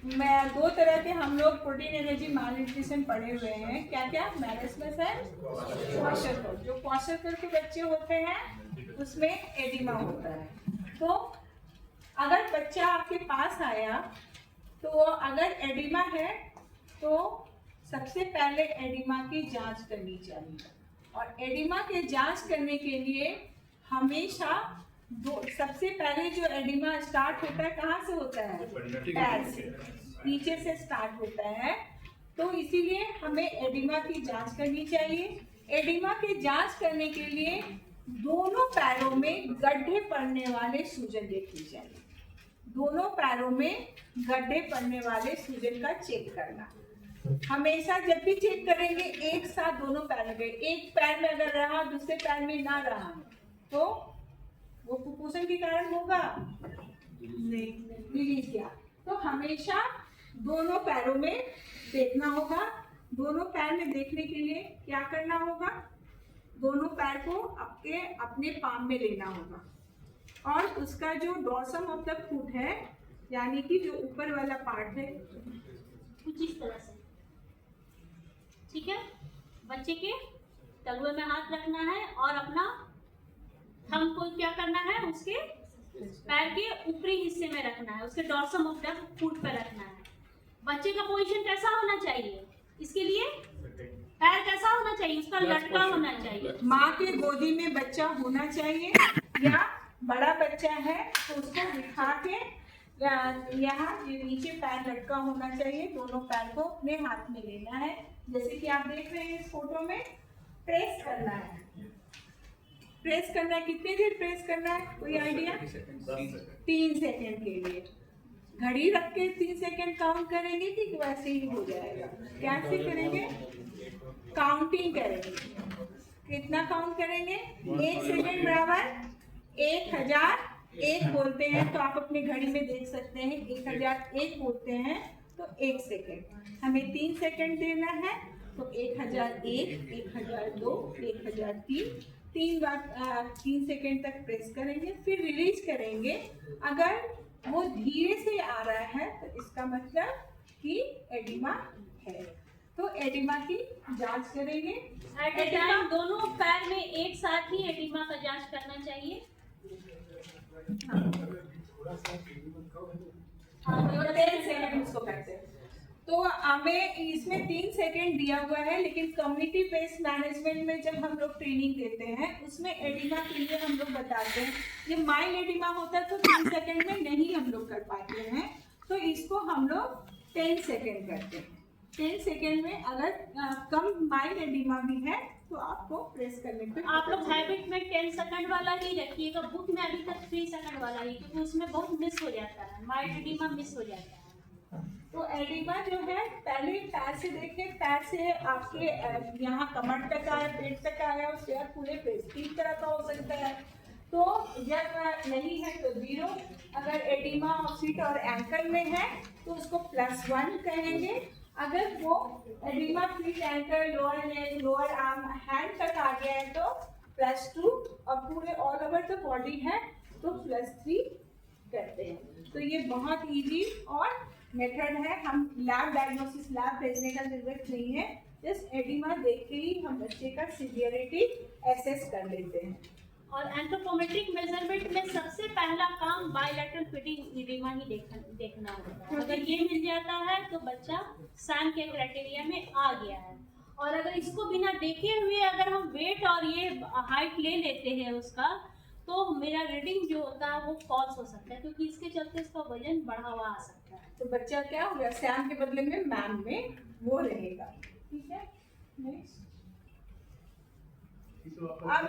मैं दो तरह के हम लोग प्रोटीन एनर्जी मालन्यूट्रिशन पढ़े हुए हैं। क्या क्या? मैरस्मस है, क्वाशरकर। जो क्वाशरकर के बच्चे होते हैं उसमें एडिमा होता है। तो अगर बच्चा आपके पास आया तो अगर एडिमा है तो सबसे पहले एडिमा की जांच करनी चाहिए। और एडिमा के जांच करने के लिए हमेशा सबसे पहले जो एडिमा स्टार्ट होता है कहाँ से होता है? पैर से, नीचे से स्टार्ट होता है। तो इसीलिए हमें एडिमा की जांच करनी चाहिए। एडिमा की जांच करने के लिए दोनों पैरों में गड्ढे पड़ने वाले सूजन देखनी चाहिए। दोनों पैरों में गड्ढे पड़ने वाले सूजन का चेक करना। हमेशा जब भी चेक करेंगे एक साथ दोनों पैर में, एक पैर में अगर रहा दूसरे पैर में ना रहा तो वो कुपोषण के कारण होगा नहीं, रिलीज किया। तो हमेशा दोनों पैरों में देखना होगा। दोनों पैर में देखने के लिए क्या करना होगा? दोनों पैर को अपने पाम में लेना होगा और उसका जो डॉर्सम ऑफ द फुट है, यानी कि जो ऊपर वाला पार्ट है, कुछ इस तरह से, ठीक है। बच्चे के तलवे में हाथ रखना है और अपना थंब को क्या करना है? उसके पैर के ऊपरी हिस्से में रखना है, उसके डॉर्सम ऑफ द फुट पर रखना है। बच्चे का पोजीशन कैसा होना चाहिए? इसके लिए पैर कैसा होना चाहिए? उसका लटका होना चाहिए। माँ के गोदी में बच्चा होना चाहिए या बड़ा बच्चा है तो उसको बिठा के यहाँ नीचे पैर लटका होना चाहिए। दोनों पैर को अपने हाथ में लेना है, जैसे कि आप देख रहे हैं इस फोटो में। प्रेस करना है। प्रेस करना है, कितनी देर प्रेस करना है? कोई आइडिया? 3 सेकेंड के लिए। घड़ी रख के 3 सेकेंड काउंट करेंगे कि वैसे ही हो जाएगा? कैसे करेंगे? काउंटिंग करेंगे। कितना काउंट करेंगे? 1 सेकेंड बराबर 1001 बोलते हैं तो आप अपने घड़ी में देख सकते हैं 1001 बोलते हैं तो 1 सेकेंड। हमें 3 सेकेंड देना है तो 1001, 1002, 1003, 3 बार 3 सेकेंड तक प्रेस करेंगे, फिर रिलीज करेंगे। अगर वो धीरे से आ रहा है तो इसका मतलब कि एडिमा है। तो एडिमा की जांच करेंगे। एट ए टाइम दोनों पैर में एक साथ ही एडिमा का जांच करना चाहिए। तो 10 सेकेंड उसको करते हैं। तो हमें इसमें 3 सेकेंड दिया हुआ है, लेकिन कम्युनिटी बेस्ड मैनेजमेंट में जब हम लोग ट्रेनिंग देते हैं उसमें एडिमा के लिए हम लोग बताते हैं ये माइल्ड एडिमा होता है तो 3 सेकेंड में नहीं हम लोग कर पाते हैं, तो इसको हम लोग 10 सेकेंड करते हैं। 10 सेकेंड में अगर कम माइल्ड एडिमा भी है तो आपको प्रेस करने पे आप लोग हैबिट में 10 सेकंड वाला ही रखिएगा। बुक में अभी तक 3 सेकंड वाला ही, क्योंकि उसमें बहुत मिस हो जाता है, माइल्ड एडिमा मिस हो जाता है। तो एडिमा जो है पहले पैर से देखें, पैर से आपके यहाँ कमर तक आया, पेट तक आया, उसके बाद पूरे पेट 3 तरह का हो सकता है। तो जब नहीं है तो 0, अगर एडिमा ऑफ फीट और एंकल में है तो उसको +1 कहेंगे। अगर वो oedema feet, ankle, lower leg, lower arm, hand तक आ गया है तो +2, और पूरे ऑल ओवर द बॉडी है तो +3 करते हैं। तो ये बहुत इजी और मेथड है। हम लैब डायग्नोसिस लैब भेजने का जरूरत नहीं है, जस्ट एडिमा देख के ही हम बच्चे का सीवियरिटी एसेस कर लेते हैं। और एंथ्रोपोमेट्रिक मेजरमेंट में सबसे पहला काम बायलैटरल फीडिंग एडिमा ही देखना होता है। अगर ये मिल जाता है तो बच्चा सैम के क्राइटेरिया में आ गया है। और अगर इसको बिना देखे हुए अगर हम वेट और ये हाइट ले लेते हैं उसका, तो मेरा रीडिंग जो होता है वो फॉल्स हो सकता है, क्योंकि इसके चलते इसका वजन बढ़ा हुआ आ सकता है। तो बच्चा क्या हो गया? सैम के बदले में मैम में वो रहेगा। ठीक है, नेक्स्ट। अब